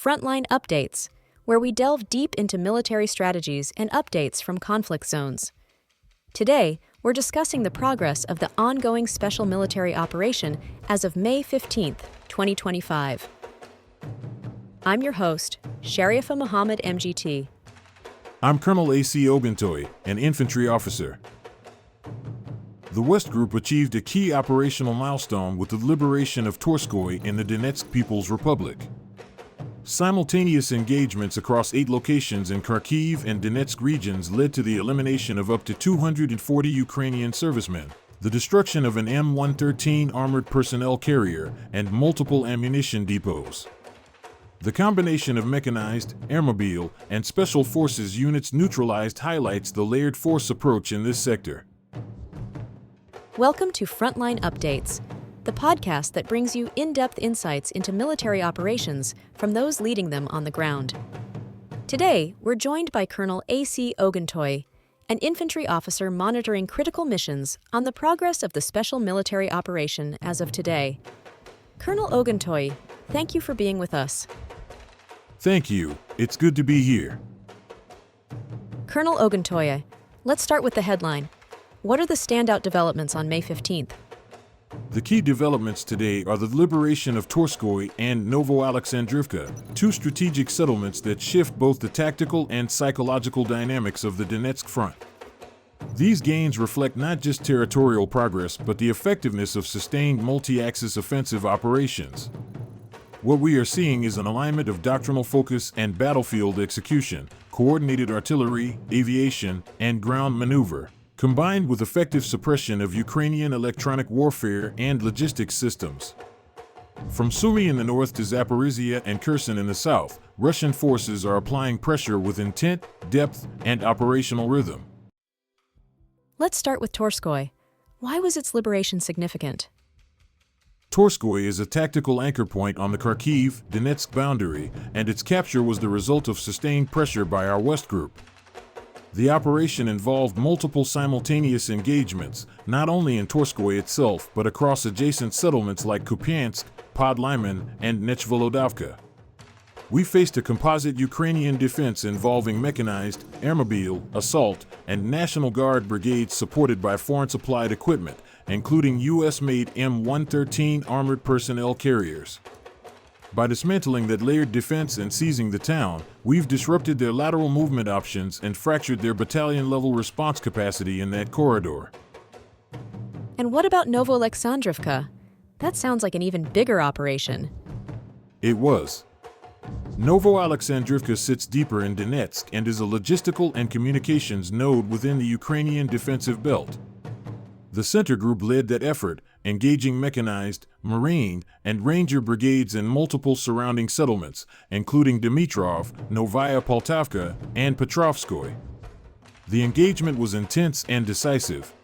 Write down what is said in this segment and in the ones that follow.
Frontline Updates, where we delve deep into military strategies and updates from conflict zones. Today, we're discussing the progress of the ongoing special military operation as of May 15, 2025. I'm your host, Sharifa Muhammad MGT. I'm Colonel A.C. Ogintoy, an infantry officer. The West Group achieved a key operational milestone with the liberation of Torskoy in the Donetsk People's Republic. Simultaneous engagements across 8 locations in Kharkiv and Donetsk regions led to the elimination of up to 240 Ukrainian servicemen, the destruction of an M113 armored personnel carrier, and multiple ammunition depots. The combination of mechanized, airmobile, and special forces units neutralized highlights the layered force approach in this sector. Welcome to Frontline Updates, the podcast that brings you in-depth insights into military operations from those leading them on the ground. Today, we're joined by Colonel A.C. Ogintoy, an infantry officer monitoring critical missions on the progress of the special military operation as of today. Colonel Ogintoy, thank you for being with us. Thank you. It's good to be here. Colonel Ogintoy, let's start with the headline. What are the standout developments on May 15th? The key developments today are the liberation of Torskoy and Novo Alexandrovka, 2 strategic settlements that shift both the tactical and psychological dynamics of the Donetsk front. These gains reflect not just territorial progress but the effectiveness of sustained multi-axis offensive operations. What we are seeing is an alignment of doctrinal focus and battlefield execution, coordinated artillery, aviation, and ground maneuver, combined with effective suppression of Ukrainian electronic warfare and logistics systems. From Sumy in the north to Zaporizhia and Kherson in the south, Russian forces are applying pressure with intent, depth, and operational rhythm. Let's start with Torskoy. Why was its liberation significant? Torskoy is a tactical anchor point on the Kharkiv-Donetsk boundary, and its capture was the result of sustained pressure by our West Group. The operation involved multiple simultaneous engagements, not only in Torskoy itself but across adjacent settlements like Kupiansk, Podlyman, and Nechvolodovka. We faced a composite Ukrainian defense involving mechanized, airmobile, assault, and National Guard brigades supported by foreign-supplied equipment, including U.S.-made M113 armored personnel carriers. By dismantling that layered defense and seizing the town, we've disrupted their lateral movement options and fractured their battalion-level response capacity in that corridor. And what about Novo Alexandrovka? That sounds like an even bigger operation. It was. Novo Alexandrovka sits deeper in Donetsk and is a logistical and communications node within the Ukrainian defensive belt. The center group led that effort, engaging mechanized, marine, and ranger brigades in multiple surrounding settlements, including Dmitrov, Novaya Poltavka, and Petrovskoy. The engagement was intense and decisive.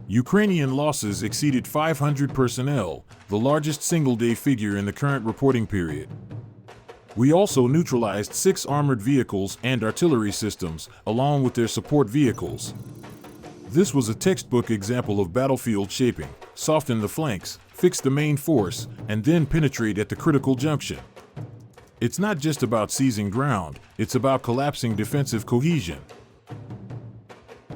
Ukrainian losses exceeded 500 personnel, the largest single-day figure in the current reporting period. We also neutralized 6 armored vehicles and artillery systems, along with their support vehicles. This was a textbook example of battlefield shaping: soften the flanks, fix the main force, and then penetrate at the critical junction. It's not just about seizing ground, it's about collapsing defensive cohesion.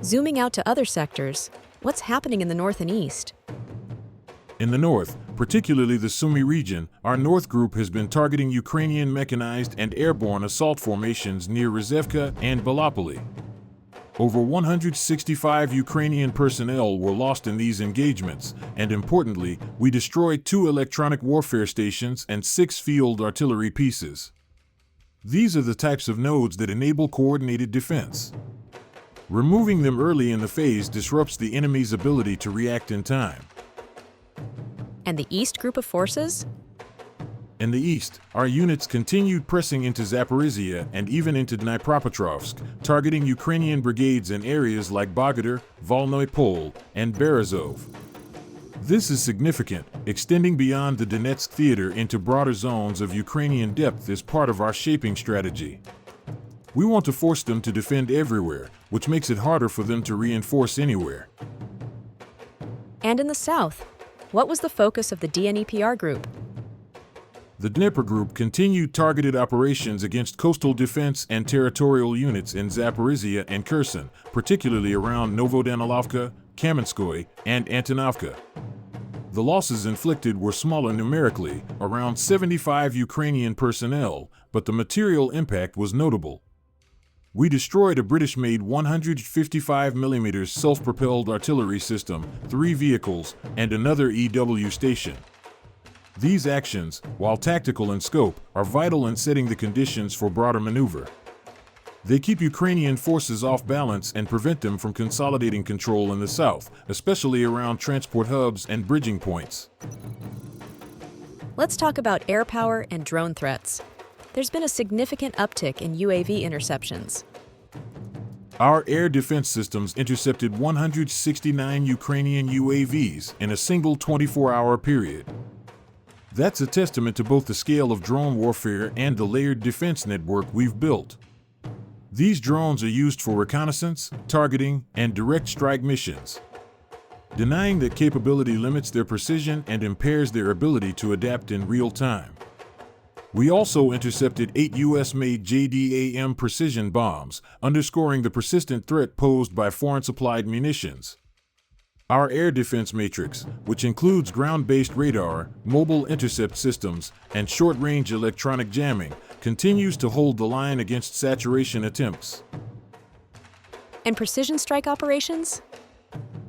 Zooming out to other sectors, what's happening in the north and east? In the north, particularly the Sumy region, our North Group has been targeting Ukrainian mechanized and airborne assault formations near Rizevka and Balopoli. Over 165 Ukrainian personnel were lost in these engagements, and importantly, we destroyed 2 electronic warfare stations and 6 field artillery pieces. These are the types of nodes that enable coordinated defense. Removing them early in the phase disrupts the enemy's ability to react in time. And the East group of forces? In the east, our units continued pressing into Zaporizhia and even into Dnipropetrovsk, targeting Ukrainian brigades in areas like Bogodar, Volnoy Pol, and Berezov. This is significant, extending beyond the Donetsk theater into broader zones of Ukrainian depth as part of our shaping strategy. We want to force them to defend everywhere, which makes it harder for them to reinforce anywhere. And in the south, what was the focus of the DNEPR group? The Dnipro Group continued targeted operations against coastal defense and territorial units in Zaporizhia and Kherson, particularly around Novodanilovka, Kamenskoye, and Antonovka. The losses inflicted were smaller numerically, around 75 Ukrainian personnel, but the material impact was notable. We destroyed a British-made 155mm self-propelled artillery system, 3 vehicles, and another EW station. These actions, while tactical in scope, are vital in setting the conditions for broader maneuver. They keep Ukrainian forces off balance and prevent them from consolidating control in the south, especially around transport hubs and bridging points. Let's talk about air power and drone threats. There's been a significant uptick in UAV interceptions. Our air defense systems intercepted 169 Ukrainian UAVs in a single 24-hour period. That's a testament to both the scale of drone warfare and the layered defense network we've built. These drones are used for reconnaissance, targeting, and direct strike missions. Denying that capability limits their precision and impairs their ability to adapt in real time. We also intercepted 8 US-made JDAM precision bombs, underscoring the persistent threat posed by foreign-supplied munitions. Our air defense matrix, which includes ground-based radar, mobile intercept systems, and short-range electronic jamming, continues to hold the line against saturation attempts. And precision strike operations?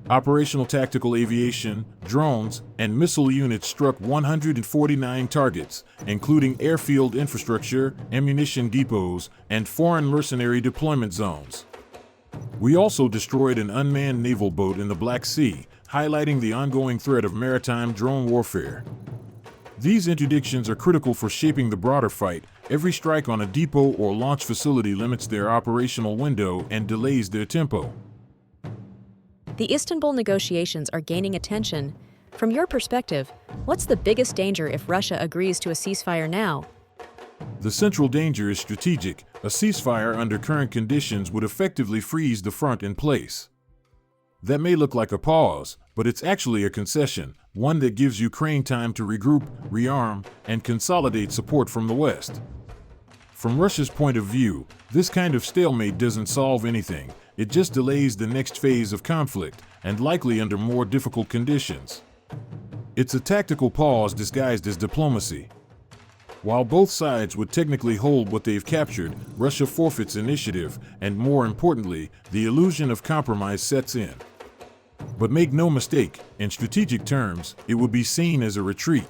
Operational tactical aviation, drones, and missile units struck 149 targets, including airfield infrastructure, ammunition depots, and foreign mercenary deployment zones. We also destroyed an unmanned naval boat in the Black Sea, highlighting the ongoing threat of maritime drone warfare. These interdictions are critical for shaping the broader fight. Every strike on a depot or launch facility limits their operational window and delays their tempo. The Istanbul negotiations are gaining attention. From your perspective, what's the biggest danger if Russia agrees to a ceasefire now? The central danger is strategic. A ceasefire under current conditions would effectively freeze the front in place. That may look like a pause, but it's actually a concession, one that gives Ukraine time to regroup, rearm, and consolidate support from the West. From Russia's point of view, this kind of stalemate doesn't solve anything. It just delays the next phase of conflict, and likely under more difficult conditions. It's a tactical pause disguised as diplomacy. While both sides would technically hold what they've captured, Russia forfeits initiative, and more importantly, the illusion of compromise sets in. But make no mistake, in strategic terms, it would be seen as a retreat.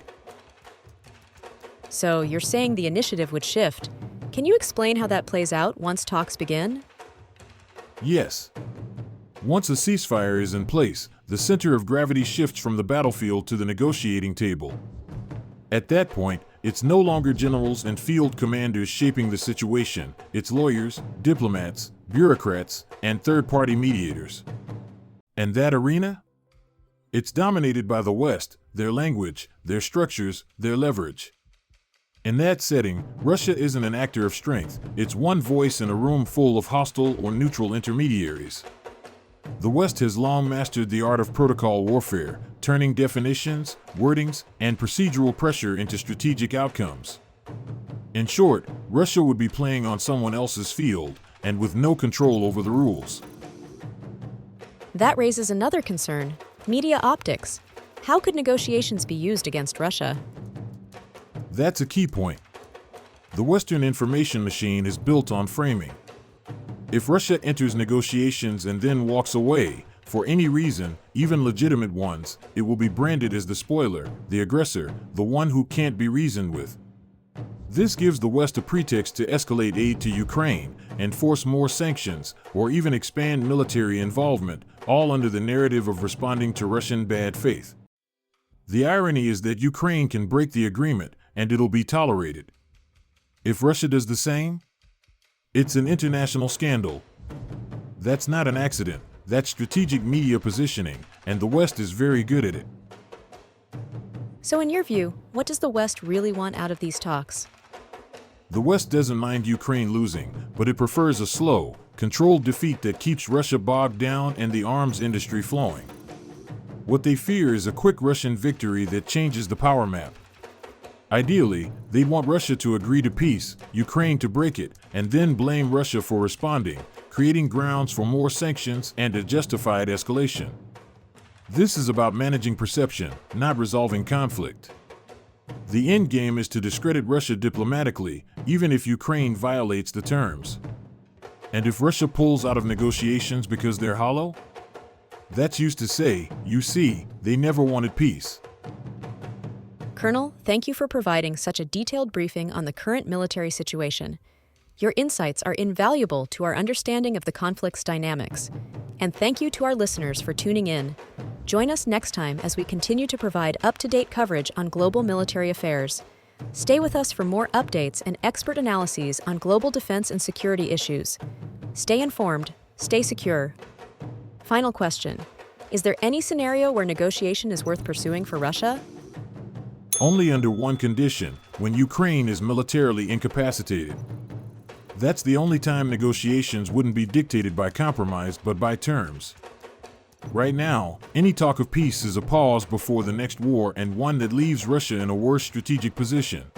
So you're saying the initiative would shift. Can you explain how that plays out once talks begin? Yes. Once a ceasefire is in place, the center of gravity shifts from the battlefield to the negotiating table. At that point, it's no longer generals and field commanders shaping the situation, it's lawyers, diplomats, bureaucrats, and third-party mediators. And that arena? It's dominated by the West, their language, their structures, their leverage. In that setting, Russia isn't an actor of strength, it's one voice in a room full of hostile or neutral intermediaries. The West has long mastered the art of protocol warfare, turning definitions, wordings, and procedural pressure into strategic outcomes. In short, Russia would be playing on someone else's field, and with no control over the rules. That raises another concern: media optics. How could negotiations be used against Russia? That's a key point. The Western information machine is built on framing. If Russia enters negotiations and then walks away, for any reason, even legitimate ones, it will be branded as the spoiler, the aggressor, the one who can't be reasoned with. This gives the West a pretext to escalate aid to Ukraine, enforce more sanctions, or even expand military involvement, all under the narrative of responding to Russian bad faith. The irony is that Ukraine can break the agreement, and it'll be tolerated. If Russia does the same, it's an international scandal. That's not an accident, that's strategic media positioning, and the West is very good at it. So in your view, what does the West really want out of these talks? The West doesn't mind Ukraine losing, but it prefers a slow, controlled defeat that keeps Russia bogged down and the arms industry flowing. What they fear is a quick Russian victory that changes the power map. Ideally, they'd want Russia to agree to peace, Ukraine to break it, and then blame Russia for responding, creating grounds for more sanctions and a justified escalation. This is about managing perception, not resolving conflict. The end game is to discredit Russia diplomatically, even if Ukraine violates the terms. And if Russia pulls out of negotiations because they're hollow? That's used to say, you see, they never wanted peace. Colonel, thank you for providing such a detailed briefing on the current military situation. Your insights are invaluable to our understanding of the conflict's dynamics. And thank you to our listeners for tuning in. Join us next time as we continue to provide up-to-date coverage on global military affairs. Stay with us for more updates and expert analyses on global defense and security issues. Stay informed, stay secure. Final question. Is there any scenario where negotiation is worth pursuing for Russia? Only under one condition, when Ukraine is militarily incapacitated. That's the only time negotiations wouldn't be dictated by compromise but by terms. Right now, any talk of peace is a pause before the next war and one that leaves Russia in a worse strategic position.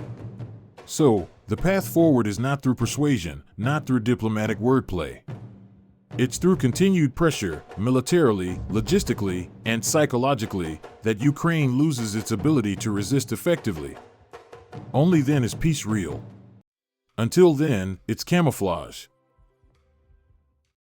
So, the path forward is not through persuasion, not through diplomatic wordplay. It's through continued pressure, militarily, logistically, and psychologically, that Ukraine loses its ability to resist effectively. Only then is peace real. Until then, it's camouflage.